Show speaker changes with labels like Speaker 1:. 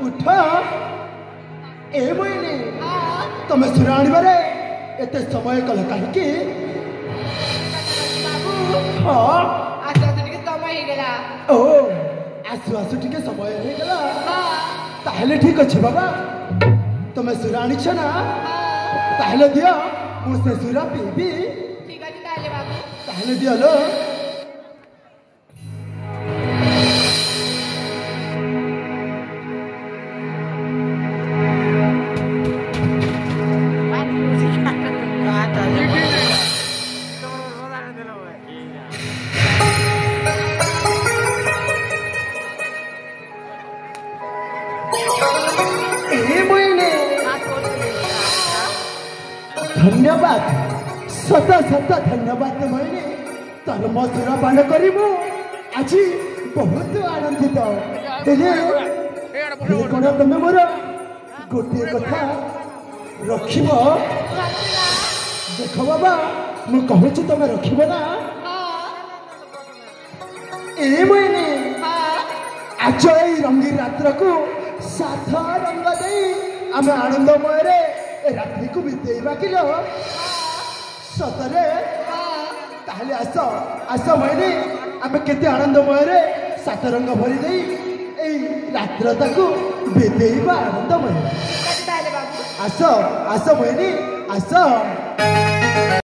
Speaker 1: उठ ए मोहिनी तुम सुर आणबारे एते समय कल कहीं हाँ ओ आसु आसु टिके समय हो गला ताहले ठीक अच्छे बाबा तुम सुर आनिछ ना ताहले दियो मुझे सुर पीबी ताहले दियो लो धन्यवाद सत सत धन्यवाद मोहिनी तर मो सुरपान करू आज बहुत आनंदित कौन तुम मोर गोटे कथा रख देख बाबा मु कहूँ तुम रख ना ए मोहिनी आज ये रंगीन रात्र को साथ रंग दे आम आनंदमय रात्रि को बीतेबा किलो सतरे ताहले आस आस मोहिनी आम केते आनंदमय सात रंग भरी दे रात्रता को बीतेबा आनंदमय आस आस मोहिनी आस।